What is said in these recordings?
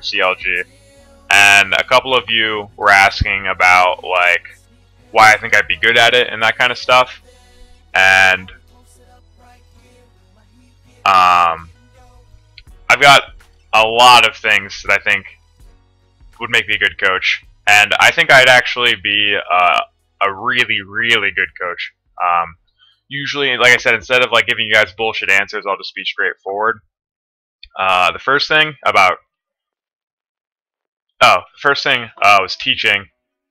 through CLG, and a couple of you were asking about like why I think I'd be good at it and that kind of stuff. And I've got a lot of things that I think would make me a good coach, and I think I'd actually be a really, really good coach. Usually, like I said, instead of like giving you guys bullshit answers, I'll just be straightforward. The first thing was teaching.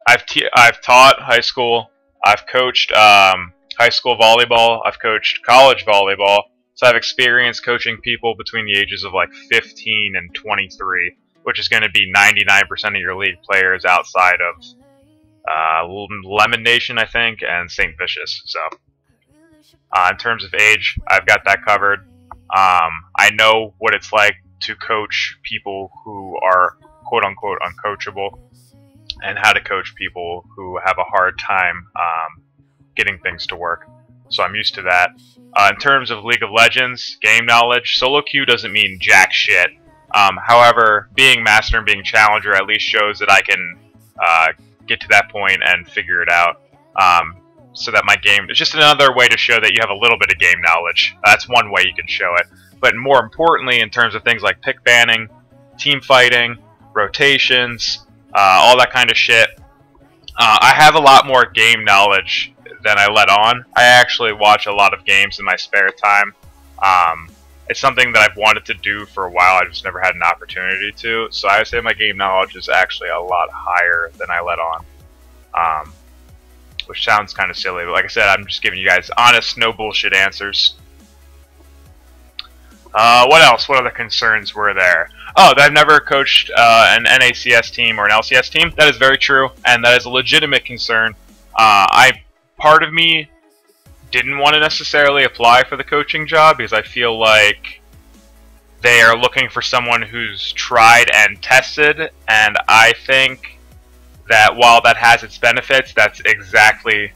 I've taught high school. I've coached high school volleyball. I've coached college volleyball. So I've experienced coaching people between the ages of like 15 and 23, which is going to be 99% of your league players outside of Lemon Nation, I think, and St. Vicious. So in terms of age, I've got that covered. I know what it's like to coach people who are quote-unquote uncoachable, and how to coach people who have a hard time getting things to work. So I'm used to that. In terms of League of Legends, game knowledge, solo queue doesn't mean jack shit. However, being master and being challenger at least shows that I can get to that point and figure it out. So that my game, it's just another way to show that you have a little bit of game knowledge. That's one way you can show it. But more importantly, in terms of things like pick banning, team fighting, rotations, all that kind of shit, I have a lot more game knowledge than I let on. I actually watch a lot of games in my spare time. It's something that I've wanted to do for a while. I just never had an opportunity to. So I would say my game knowledge is actually a lot higher than I let on. Which sounds kind of silly, but like I said, I'm just giving you guys honest, no bullshit answers. What else? What other concerns were there? Oh, that I've never coached an NACS team or an LCS team. That is very true, and that is a legitimate concern. Part of me didn't want to necessarily apply for the coaching job because I feel like they are looking for someone who's tried and tested, and I think that while that has its benefits, that's exactly,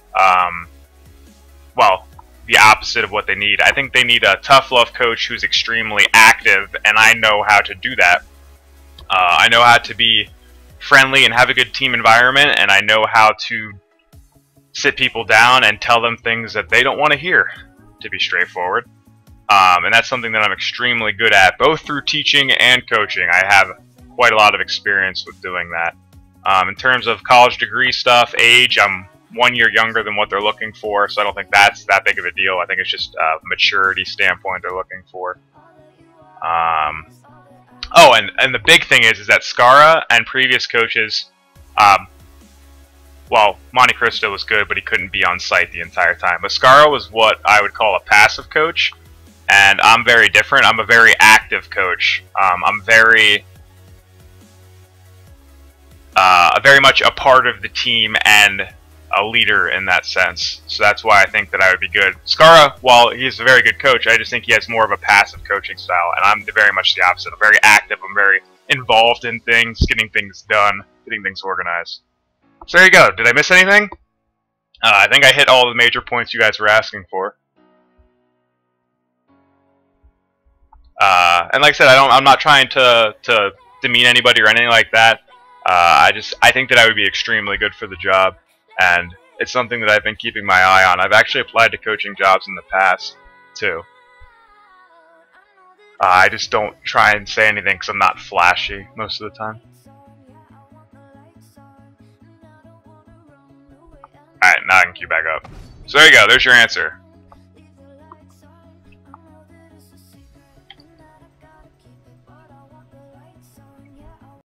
well, the opposite of what they need. I think they need a tough love coach who's extremely active, and I know how to do that. I know how to be friendly and have a good team environment, and I know how to sit people down and tell them things that they don't want to hear, to be straightforward. And that's something that I'm extremely good at, both through teaching and coaching. I have quite a lot of experience with doing that. In terms of college degree stuff, age, I'm 1 year younger than what they're looking for, so I don't think that's that big of a deal. I think it's just a maturity standpoint they're looking for. Oh, and the big thing is that Skara and previous coaches, well, Monte Cristo was good, but he couldn't be on site the entire time. But Skara was what I would call a passive coach, and I'm very different. I'm a very active coach. I'm very much a part of the team and a leader in that sense. So that's why I think that I would be good. Skara, while he's a very good coach, I just think he has more of a passive coaching style, and I'm very much the opposite. I'm very active. I'm very involved in things, getting things done, getting things organized. So there you go. Did I miss anything? I think I hit all the major points you guys were asking for. And like I said, I'm not trying to demean anybody or anything like that. I think that I would be extremely good for the job, and it's something that I've been keeping my eye on. I've actually applied to coaching jobs in the past too. I just don't try and say anything because I'm not flashy most of the time. Alright, now I can queue back up. So there you go, there's your answer.